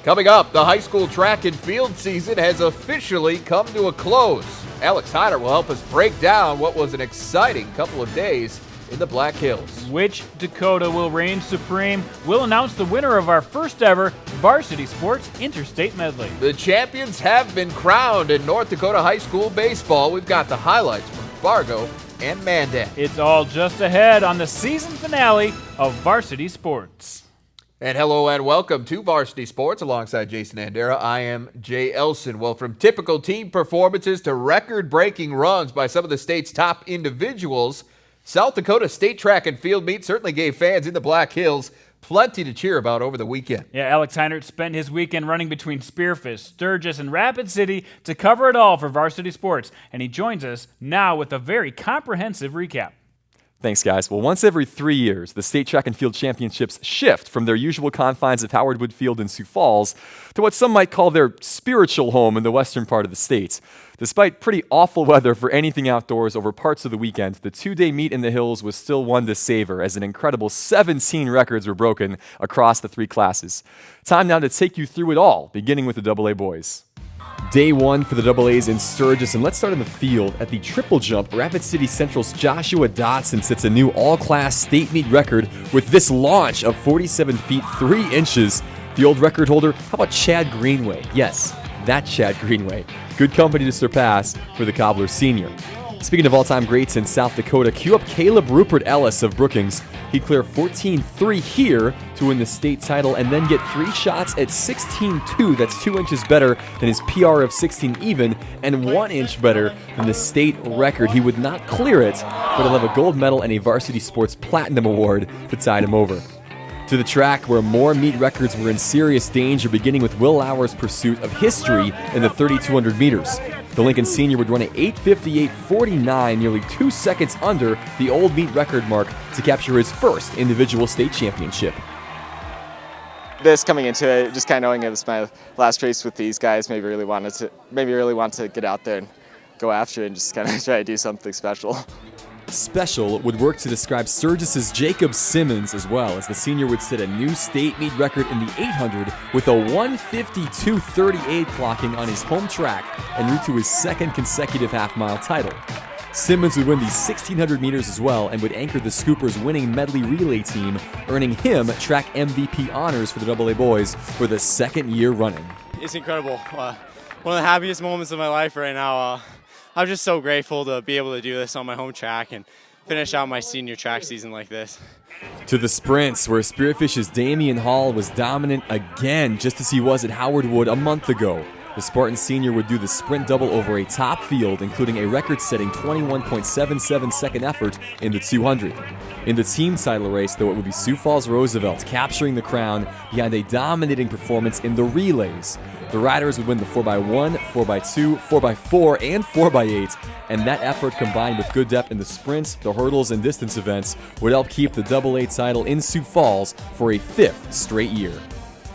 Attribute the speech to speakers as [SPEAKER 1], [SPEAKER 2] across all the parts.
[SPEAKER 1] Coming up, the high school track and field season has officially come to a close. Alex Hyder will help us break down what was an exciting couple of days in the Black Hills.
[SPEAKER 2] Which Dakota will reign supreme? We'll announce the winner of our first ever Varsity Sports Interstate medley.
[SPEAKER 1] The champions have been crowned in North Dakota high school baseball. We've got the highlights from Fargo and Mandan.
[SPEAKER 2] It's all just ahead on the season finale of Varsity Sports.
[SPEAKER 1] And hello and welcome to Varsity Sports alongside Jason Andera. I am Jay Elson. Well, from typical team performances to record-breaking runs by some of the state's top individuals, South Dakota State Track and Field Meet certainly gave fans in the Black Hills plenty to cheer about over the weekend.
[SPEAKER 2] Yeah, Alex Heinert spent his weekend running between Spearfish, Sturgis, and Rapid City to cover it all for Varsity Sports, and he joins us now with a very comprehensive recap.
[SPEAKER 3] Thanks, guys. Well, once every 3 years, the State Track and Field Championships shift from their usual confines of Howard Wood Field in Sioux Falls to what some might call their spiritual home in the western part of the state. Despite pretty awful weather for anything outdoors over parts of the weekend, the two-day meet in the hills was still one to savor, as an incredible 17 records were broken across the three classes. Time now to take you through it all, beginning with the AA boys. Day one for the AA's in Sturgis, and let's start in the field. At the triple jump, Rapid City Central's Joshua Dotson sets a new all-class state meet record with this launch of 47 feet 3 inches. The old record holder, how about Chad Greenway? Yes, that Chad Greenway. Good company to surpass for the Cobbler Senior. Speaking of all-time greats in South Dakota, cue up Caleb Rupert Ellis of Brookings. He'd clear 14.3 here to win the state title and then get 3 shots at 16.2. That's 2 inches better than his PR of 16 even and 1 inch better than the state record. He would not clear it, but he'll have a gold medal and a Varsity Sports Platinum Award to tide him over. To the track where more meet records were in serious danger, beginning with Will Lauer's pursuit of history in the 3,200 meters. The Lincoln Senior would run an 8:58.49, nearly 2 seconds under the old meet record mark to capture his first individual state championship.
[SPEAKER 4] This coming into it, just kind of knowing it was my last race with these guys, maybe really want to get out there and go after it and just kind of try to do something special.
[SPEAKER 3] Special would work to describe Sturgis's Jacob Simmons as well, as the senior would set a new state meet record in the 800 with a 1:52.38 clocking on his home track en route to his second consecutive half-mile title. Simmons would win the 1,600 meters as well and would anchor the Scoopers' winning medley relay team, earning him track MVP honors for the AA boys for the second year running.
[SPEAKER 5] It's incredible. One of the happiest moments of my life right now. I'm just so grateful to be able to do this on my home track and finish out my senior track season like this.
[SPEAKER 3] To the sprints, where Spearfish's Damian Hall was dominant again, just as he was at Howard Wood a month ago. The Spartan Senior would do the sprint double over a top field, including a record-setting 21.77 second effort in the 200. In the team title race, though, it would be Sioux Falls Roosevelt capturing the crown behind a dominating performance in the relays. The Riders would win the 4x1, 4x2, 4x4, and 4x8, and that effort combined with good depth in the sprints, the hurdles, and distance events would help keep the AA title in Sioux Falls for a 5th straight year.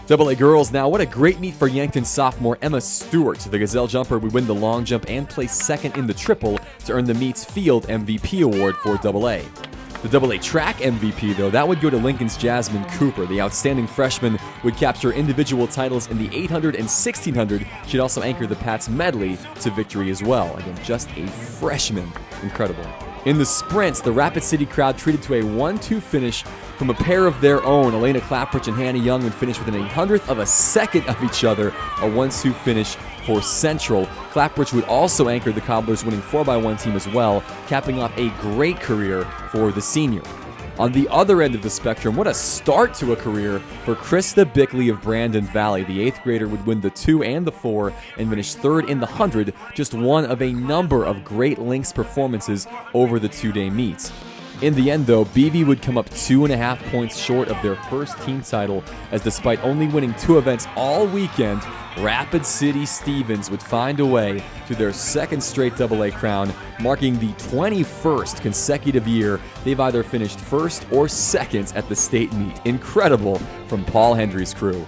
[SPEAKER 3] AA girls now, what a great meet for Yankton sophomore Emma Stewart. The Gazelle jumper would win the long jump and place second in the triple to earn the meet's field MVP award for AA. The AA track MVP, though, that would go to Lincoln's Jasmine Cooper. The outstanding freshman would capture individual titles in the 800 and 1600. She'd also anchor the Pats medley to victory as well. Again, just a freshman. Incredible. In the sprints, the Rapid City crowd treated to a 1-2 finish from a pair of their own. Elena Clapridge and Hannah Young would finish within a 100th of a second of each other, a 1-2 finish for Central. Clapridge would also anchor the Cobblers' winning 4x1 team as well, capping off a great career for the senior. On the other end of the spectrum, what a start to a career for Krista Bickley of Brandon Valley. The 8th grader would win the 2 and the 4 and finish 3rd in the 100, just one of a number of great Lynx performances over the 2-day meet. In the end, though, BV would come up 2.5 points short of their first team title, as despite only winning 2 events all weekend, Rapid City Stevens would find a way to their second straight AA crown, marking the 21st consecutive year they've either finished first or second at the state meet. Incredible from Paul Hendry's crew.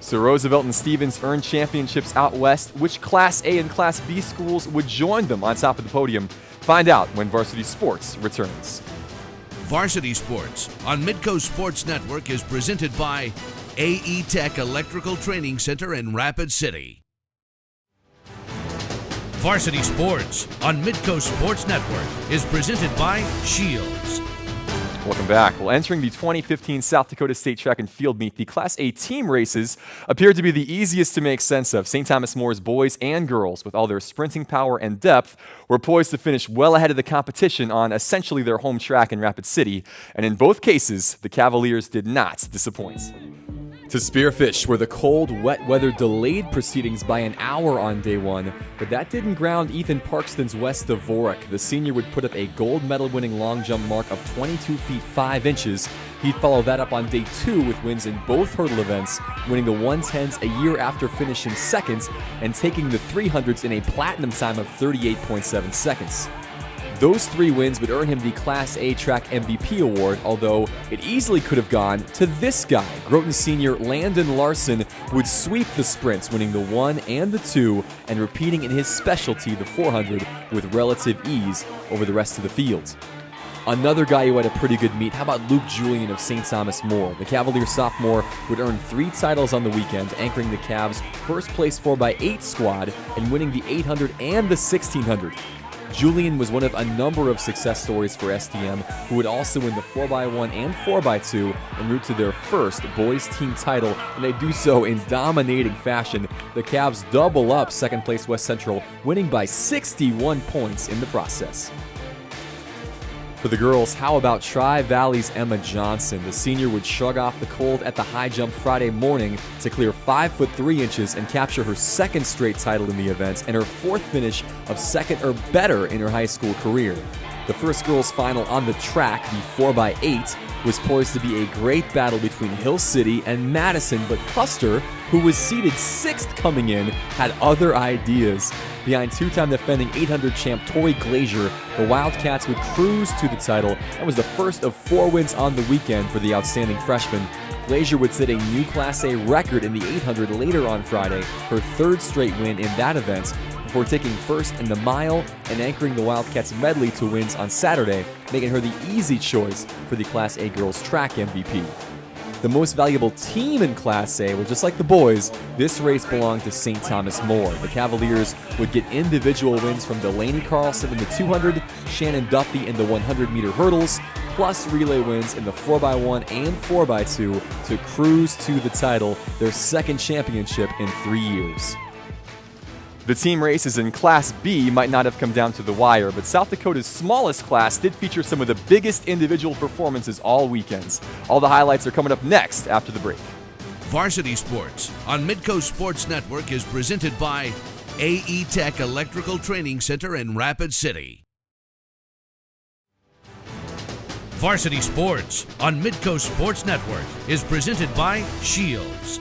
[SPEAKER 3] So Roosevelt and Stevens earned championships out west. Which Class A and Class B schools would join them on top of the podium? Find out when Varsity Sports returns.
[SPEAKER 6] Varsity Sports on Midco Sports Network is presented by AE Tech Electrical Training Center in Rapid City. Varsity Sports on Midco Sports Network is presented by Shields.
[SPEAKER 3] Welcome back. Well, entering the 2015 South Dakota State Track and Field Meet, the Class A team races appeared to be the easiest to make sense of. St. Thomas More's boys and girls, with all their sprinting power and depth, were poised to finish well ahead of the competition on essentially their home track in Rapid City, and in both cases, the Cavaliers did not disappoint. To Spearfish, where the cold, wet weather delayed proceedings by an hour on day one, but that didn't ground Ethan Parkston's Wes Dvorak. The senior would put up a gold medal-winning long jump mark of 22 feet 5 inches. He'd follow that up on day 2 with wins in both hurdle events, winning the 110s a year after finishing second and taking the 300s in a platinum time of 38.7 seconds. Those 3 wins would earn him the Class A Track MVP award, although it easily could have gone to this guy. Groton senior Landon Larson would sweep the sprints, winning the 1 and the 2, and repeating in his specialty, the 400, with relative ease over the rest of the field. Another guy who had a pretty good meet, how about Luke Julian of St. Thomas More? The Cavalier sophomore would earn 3 titles on the weekend, anchoring the Cavs' first place 4x8 squad and winning the 800 and the 1600. Julian was one of a number of success stories for STM, who would also win the 4x1 and 4x2 en route to their first boys team title, and they do so in dominating fashion. The Cavs double up second place West Central, winning by 61 points in the process. For the girls, how about Tri-Valley's Emma Johnson? The senior would shrug off the cold at the high jump Friday morning to clear 5 foot 3 inches and capture her second straight title in the event and her 4th finish of second or better in her high school career. The first girls' final on the track, the 4x8, was poised to be a great battle between Hill City and Madison, but Custer, who was seeded 6th coming in, had other ideas. Behind 2-time defending 800 champ Tori Glazier, the Wildcats would cruise to the title. That was the first of 4 wins on the weekend for the outstanding freshman. Glazier would set a new Class A record in the 800 later on Friday, her 3rd straight win in that event, before taking first in the mile and anchoring the Wildcats medley to wins on Saturday, making her the easy choice for the Class A girls track MVP. The most valuable team in Class A, well, just like the boys, this race belonged to St. Thomas More. The Cavaliers would get individual wins from Delaney Carlson in the 200, Shannon Duffy in the 100-meter hurdles, plus relay wins in the 4x1 and 4x2 to cruise to the title, their second championship in 3 years. The team races in Class B might not have come down to the wire, but South Dakota's smallest class did feature some of the biggest individual performances all weekends. All the highlights are coming up next after the break.
[SPEAKER 6] Varsity Sports on Midco Sports Network is presented by AE Tech Electrical Training Center in Rapid City. Varsity Sports on Midco Sports Network is presented by Shields.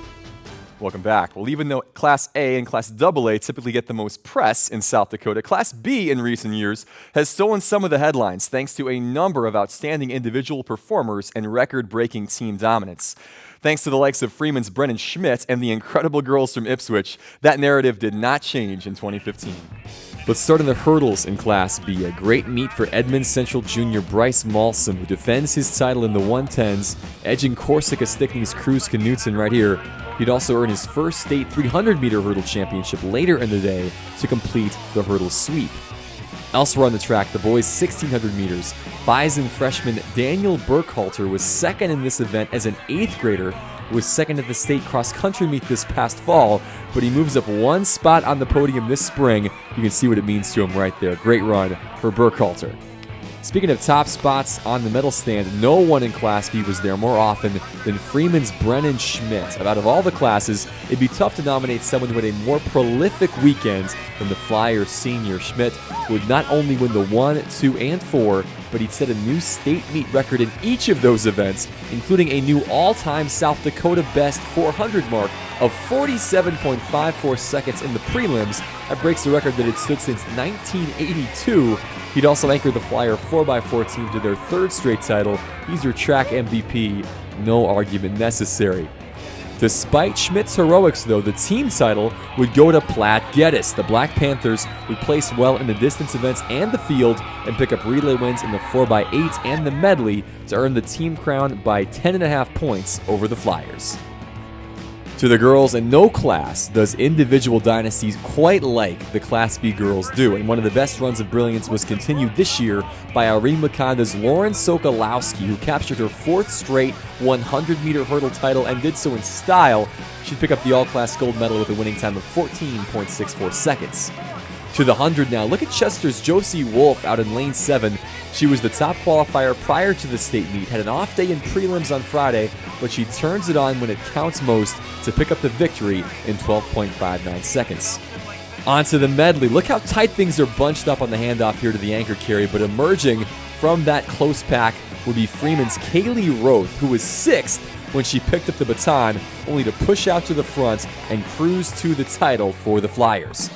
[SPEAKER 3] Welcome back. Well, even though Class A and Class AA typically get the most press in South Dakota, Class B in recent years has stolen some of the headlines thanks to a number of outstanding individual performers and record-breaking team dominance. Thanks to the likes of Freeman's Brennan Schmidt and the incredible girls from Ipswich, that narrative did not change in 2015. Let's start in the hurdles in Class B. A great meet for Edmond Central junior Bryce Malson, who defends his title in the 110s, edging Corsica Stickney's Cruz Knutson right here. He'd also earn his first state 300-meter hurdle championship later in the day to complete the hurdle sweep. Elsewhere on the track, the boys' 1,600 meters, Bison freshman Daniel Burkhalter was second in this event as an 8th grader, was second at the state cross-country meet this past fall, but he moves up 1 spot on the podium this spring. You can see what it means to him right there. Great run for Burkhalter. Speaking of top spots on the medal stand, no one in Class B was there more often than Freeman's Brennan Schmidt. Out of all the classes, it'd be tough to nominate someone who had a more prolific weekend than the Flyers senior. Schmidt would not only win the 1, 2, and 4, but he'd set a new state meet record in each of those events, including a new all-time South Dakota best 400 mark of 47.54 seconds in the prelims. That breaks the record that had stood since 1982. He'd also anchored the Flyer 4x4 team to their 3rd straight title. He's your track MVP. No argument necessary. Despite Schmidt's heroics, though, the team title would go to Platt Geddes. The Black Panthers would place well in the distance events and the field and pick up relay wins in the 4x8 and the medley to earn the team crown by 10.5 points over the Flyers. To the girls, in no class does individual dynasties quite like the Class B girls do, and one of the best runs of brilliance was continued this year by Irene Makonda's Lauren Sokolowski, who captured her 4th straight 100-meter hurdle title and did so in style. She'd pick up the all-class gold medal with a winning time of 14.64 seconds. To the 100 now, look at Chester's Josie Wolf out in lane 7. She was the top qualifier prior to the state meet, had an off day in prelims on Friday, but she turns it on when it counts most to pick up the victory in 12.59 seconds. On to the medley. Look how tight things are bunched up on the handoff here to the anchor carry, but emerging from that close pack would be Freeman's Kaylee Roth, who was 6th when she picked up the baton, only to push out to the front and cruise to the title for the Flyers.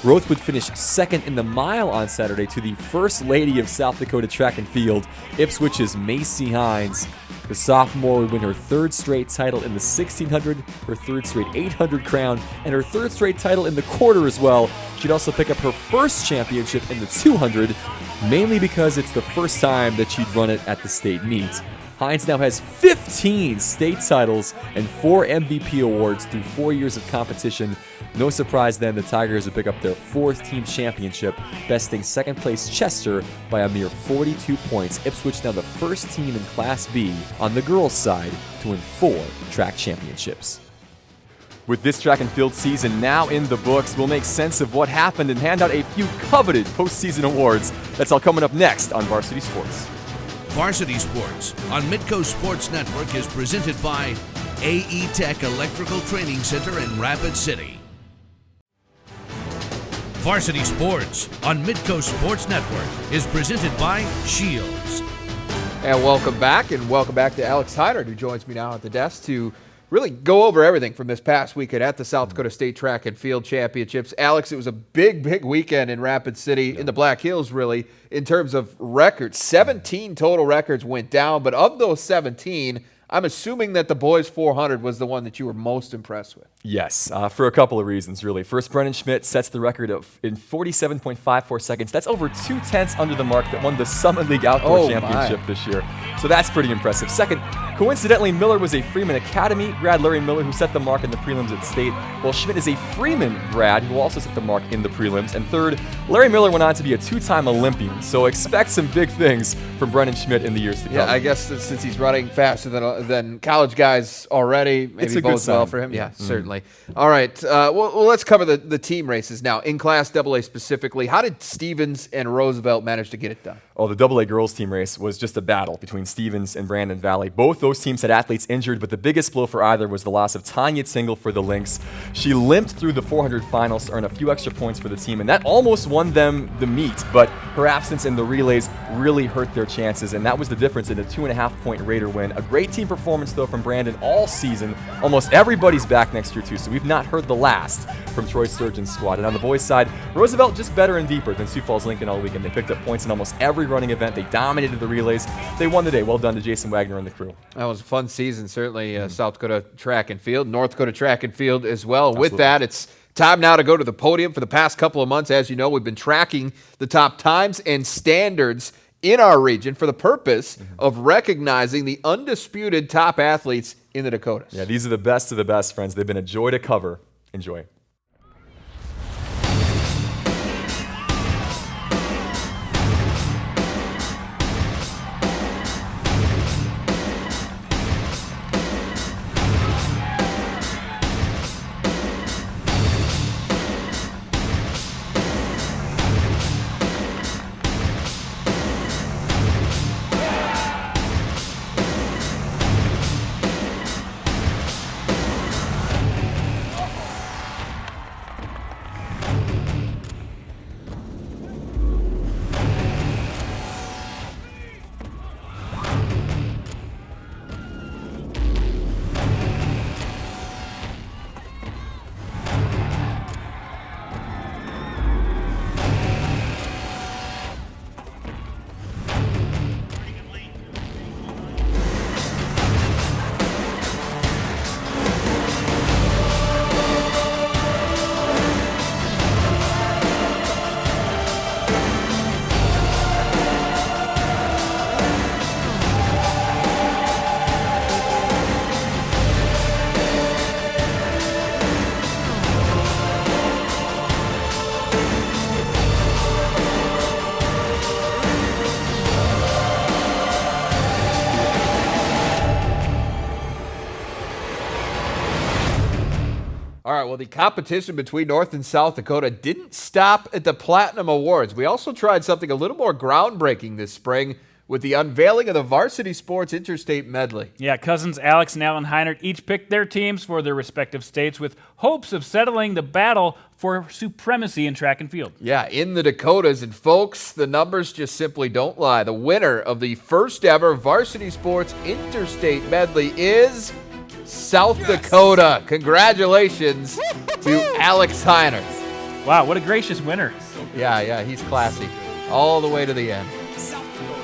[SPEAKER 3] Roth would finish 2nd in the mile on Saturday to the First Lady of South Dakota Track and Field, Ipswich's Macy Hines. The sophomore would win her 3rd straight title in the 1600, her 3rd straight 800 crown, and her 3rd straight title in the quarter as well. She'd also pick up her 1st championship in the 200, mainly because it's the first time that she'd run it at the state meet. Hines now has 15 state titles and 4 MVP awards through 4 years of competition. No surprise then the Tigers would pick up their 4th team championship, besting 2nd place Chester by a mere 42 points. Ipswich now the first team in Class B on the girls' side to win 4 track championships. With this track and field season now in the books, we'll make sense of what happened and hand out a few coveted postseason awards. That's all coming up next on Varsity Sports.
[SPEAKER 6] Varsity Sports on Midco Sports Network is presented by AE Tech Electrical Training Center in Rapid City. Varsity Sports on Midco Sports Network is presented by Shields.
[SPEAKER 1] And welcome back to Alex Hyder, who joins me now at the desk to really go over everything from this past weekend at the South Dakota State Track and Field Championships. Alex, it was a big weekend in Rapid City, in the Black Hills, really, in terms of records. 17 total records went down, but of those 17, I'm assuming that the boys 400 was the one that you were most impressed with.
[SPEAKER 3] Yes, for a couple of reasons, really. First, Brennan Schmidt sets the record in 47.54 seconds. That's over 2/10 under the mark that won the Summit League Outdoor Championship this year. So that's pretty impressive. Second, coincidentally, Miller was a Freeman Academy grad, Larry Miller, who set the mark in the prelims at state, while Schmidt is a Freeman grad who also set the mark in the prelims. And third, Larry Miller went on to be a 2-time Olympian. So expect some big things from Brennan Schmidt in the years to come.
[SPEAKER 1] Yeah, I guess since he's running faster than college guys already, maybe it bodes well for him. Yeah, certainly. All right, well, let's cover the team races now. In Class AA specifically, how did Stevens and Roosevelt manage to get it done?
[SPEAKER 3] Oh, the AA girls team race was just a battle between Stevens and Brandon Valley. Both those teams had athletes injured, but the biggest blow for either was the loss of Tanya Tingle for the Lynx. She limped through the 400 finals to earn a few extra points for the team, and that almost won them the meet, but her absence in the relays really hurt their chances, and that was the difference in a 2.5-point Raider win. A great team performance, though, from Brandon all season. Almost everybody's back next year, too, so we've not heard the last from Troy Sturgeon's squad. And on the boys' side, Roosevelt just better and deeper than Sioux Falls Lincoln all weekend. They picked up points in almost every running event. They dominated the relays. They won the day. Well done to Jason Wagner and the crew.
[SPEAKER 1] That was a fun season, certainly. South Dakota Track and Field, North Dakota Track and Field as well. Absolutely. With that, it's time now to go to the podium. For the past couple of months, as you know, we've been tracking the top times and standards in our region for the purpose of recognizing the undisputed top athletes in the Dakotas.
[SPEAKER 3] Yeah, these are the best of the best, friends. They've been a joy to cover. Enjoy.
[SPEAKER 1] All right, well, the competition between North and South Dakota didn't stop at the Platinum Awards. We also tried something a little more groundbreaking this spring with the unveiling of the Varsity Sports Interstate medley.
[SPEAKER 2] Yeah, cousins Alex and Alan Heinert each picked their teams for their respective states with hopes of settling the battle for supremacy in track and field.
[SPEAKER 1] Yeah, in the Dakotas. And folks, the numbers just simply don't lie. The winner of the first ever Varsity Sports Interstate medley is South Dakota. Congratulations to Alex Heinert.
[SPEAKER 2] Wow, what a gracious winner.
[SPEAKER 1] Yeah, he's classy. All the way to the end.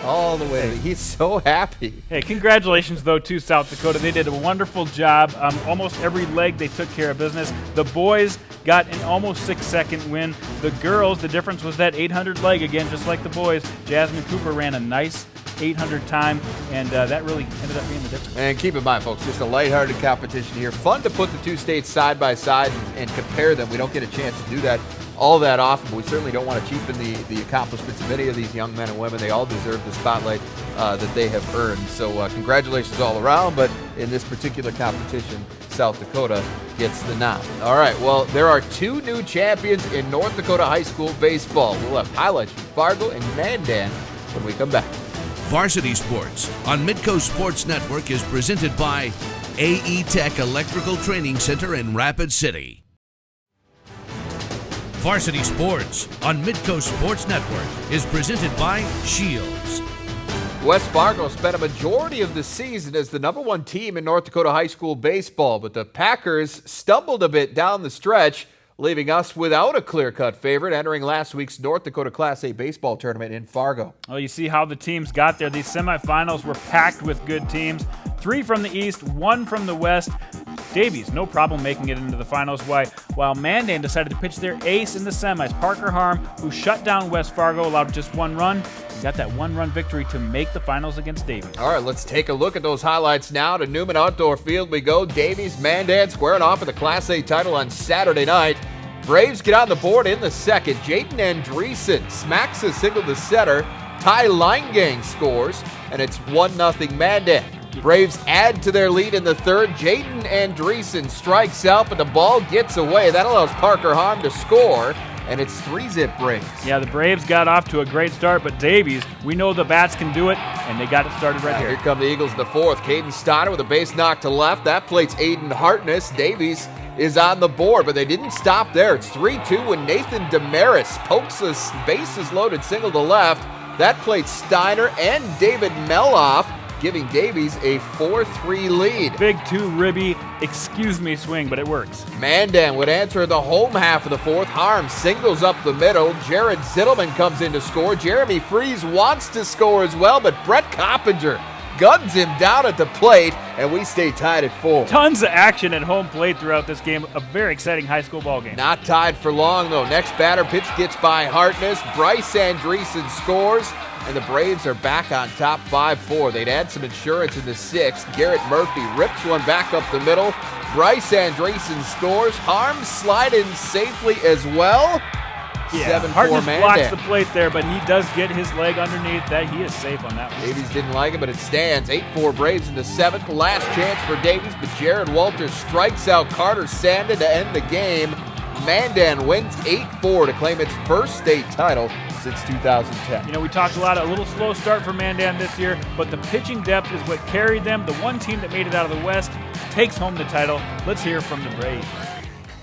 [SPEAKER 1] All the way. He's so happy.
[SPEAKER 2] Hey, congratulations, though, to South Dakota. They did a wonderful job. Almost every leg, they took care of business. The boys got an almost 6-second win. The girls, the difference was that 800 leg again, just like the boys. Jasmine Cooper ran a nice 800 time, and that really ended up being the difference.
[SPEAKER 1] And keep in mind, folks, just a lighthearted competition here. Fun to put the two states side by side and compare them. We don't get a chance to do that all that often, but we certainly don't want to cheapen the accomplishments of any of these young men and women. They all deserve the spotlight that they have earned. So congratulations all around, but in this particular competition, South Dakota gets the nod. All right, well, there are two new champions in North Dakota high school baseball. We'll have highlights from Fargo and Mandan when we come back.
[SPEAKER 6] Varsity Sports on Midco Sports Network is presented by AE Tech Electrical Training Center in Rapid City. Varsity Sports on Midco Sports Network is presented by Shields.
[SPEAKER 1] West Fargo spent a majority of the season as the #1 team in North Dakota high school baseball, but the Packers stumbled a bit down the stretch, leaving us without a clear-cut favorite entering last week's North Dakota Class A baseball tournament in Fargo.
[SPEAKER 2] Well, you see how the teams got there. These semifinals were packed with good teams. 3 from the East, 1 from the West. Davies, no problem making it into the finals, while Mandan decided to pitch their ace in the semis. Parker Harm, who shut down West Fargo, allowed just 1 run. He got that 1-run victory to make the finals against Davies.
[SPEAKER 1] All right, let's take a look at those highlights now. To Newman Outdoor Field we go. Davies, Mandan squaring off with the Class A title on Saturday night. Braves get on the board in the second. Jaden Andreessen smacks a single to center. Ty Leingang scores, and it's 1-0 Mandan. Braves add to their lead in the third. Jaden Andreessen strikes out, but the ball gets away. That allows Parker Harm to score, and it's 3-zip Braves.
[SPEAKER 2] Yeah, the Braves got off to a great start, but Davies, we know the bats can do it, and they got it started right here.
[SPEAKER 1] Here come the Eagles in the fourth. Caden Steiner with a base knock to left. That plates Aiden Hartness. Davies is on the board, but they didn't stop there. It's 3-2 when Nathan Damaris pokes a bases-loaded single to left. That plates Steiner and David Meloff, giving Davies a 4-3 lead.
[SPEAKER 2] Big 2-ribby, excuse me swing, but it works.
[SPEAKER 1] Mandan would enter the home half of the fourth. Harm singles up the middle. Jared Zittelman comes in to score. Jeremy Fries wants to score as well, but Brett Coppinger guns him down at the plate, and we stay tied at 4.
[SPEAKER 2] Tons of action at home plate throughout this game. A very exciting high school ball game.
[SPEAKER 1] Not tied for long, though. Next batter pitch gets by Hartness. Bryce Andreessen scores, and the Braves are back on top 5-4. They'd add some insurance in the sixth. Garrett Murphy rips one back up the middle. Bryce Andreessen scores. Harm slide in safely as well.
[SPEAKER 2] Yeah,
[SPEAKER 1] 7-4
[SPEAKER 2] Hartness
[SPEAKER 1] Mandan.
[SPEAKER 2] blocks the plate there, but he does get his leg underneath that. He is safe on that one.
[SPEAKER 1] Davies didn't like it, but it stands. 8-4 Braves in the seventh. Last chance for Davies, but Jared Walters strikes out Carter Sandin to end the game. Mandan wins 8-4 to claim its first state title since 2010.
[SPEAKER 2] You know, we talked a little slow start for Mandan this year, but the pitching depth is what carried them. The one team that made it out of the West takes home the title. Let's hear from the Braves.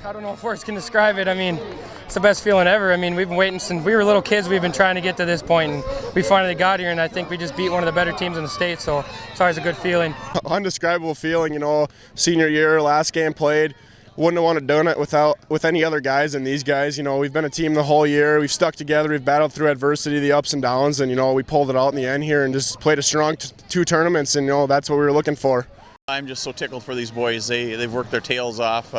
[SPEAKER 7] I don't know if words can describe it. I mean, it's the best feeling ever. I mean, we've been waiting since we were little kids. We've been trying to get to this point, and we finally got here, and I think we just beat one of the better teams in the state, so it's always a good feeling.
[SPEAKER 8] Undescribable feeling, you know, senior year, last game played. Wouldn't have wanted to done it with any other guys than these guys. You know, we've been a team the whole year. We've stuck together. We've battled through adversity, the ups and downs, and, you know, we pulled it out in the end here and just played a strong 2 tournaments, and, you know, that's what we were looking for.
[SPEAKER 9] I'm just so tickled for these boys. They've worked their tails off.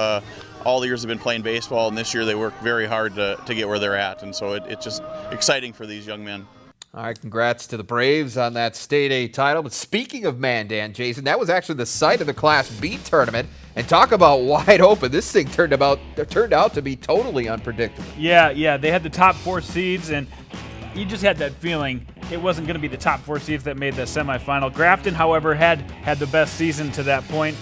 [SPEAKER 9] All the years they've been playing baseball, and this year they worked very hard to get where they're at, and so it's just exciting for these young men.
[SPEAKER 1] All right, congrats to the Braves on that State A title. But speaking of Mandan, Jason, that was actually the site of the Class B tournament. And talk about wide open. This thing turned out to be totally unpredictable.
[SPEAKER 2] Yeah, they had the top 4 seeds, and you just had that feeling it wasn't going to be the top 4 seeds that made the semifinal. Grafton, however, had the best season to that point.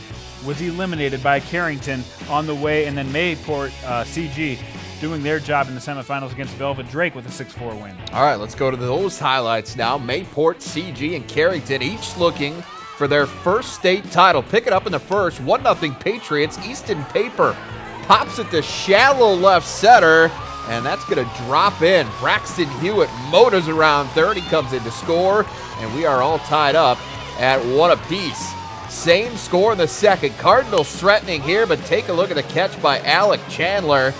[SPEAKER 2] was eliminated by Carrington on the way, and then Mayport CG doing their job in the semifinals against Velvet Drake with a 6-4 win.
[SPEAKER 1] All right, let's go to those highlights now. Mayport, CG, and Carrington each looking for their first state title. Pick it up in the first, 1-0 Patriots. Easton Paper pops it to shallow left center, and that's going to drop in. Braxton Hewitt motors around third. He comes in to score, and we are all tied up at 1 apiece. Same score in the second. Cardinals threatening here, but take a look at the catch by Alec Chandler.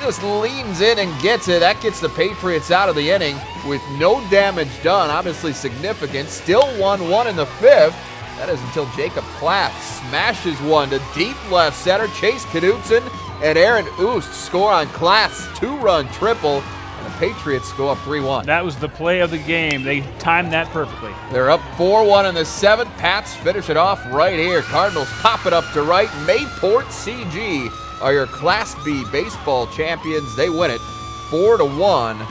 [SPEAKER 1] Just leans in and gets it. That gets the Patriots out of the inning with no damage done. Obviously significant. Still 1-1 in the fifth. That is until Jacob Klaff smashes one to deep left center. Chase Knudsen and Aaron Oost score on Klaff's 2-run triple, and the Patriots go up 3-1.
[SPEAKER 2] That was the play of the game. They timed that perfectly.
[SPEAKER 1] They're up 4-1 in the seventh. Pats finish it off right here. Cardinals pop it up to right. Mayport CG are your Class B baseball champions. They win it 4-1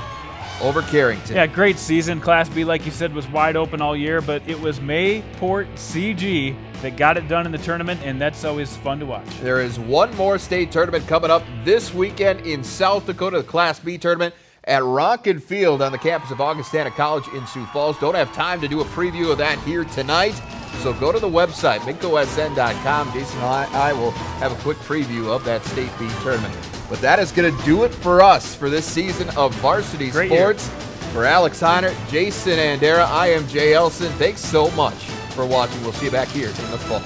[SPEAKER 1] over Carrington.
[SPEAKER 2] Yeah, great season. Class B, like you said, was wide open all year, but it was Mayport CG that got it done in the tournament, and that's always fun to watch.
[SPEAKER 1] There is one more state tournament coming up this weekend in South Dakota, the Class B tournament at Ronkin Field on the campus of Augustana College in Sioux Falls. Don't have time to do a preview of that here tonight, so go to the website, midcosn.com. Jason and I will have a quick preview of that State B tournament. But that is going to do it for us for this season of Varsity Sports. For Alex Heiner, Jason Andera, I am Jay Elson. Thanks so much for watching. We'll see you back here in the fall.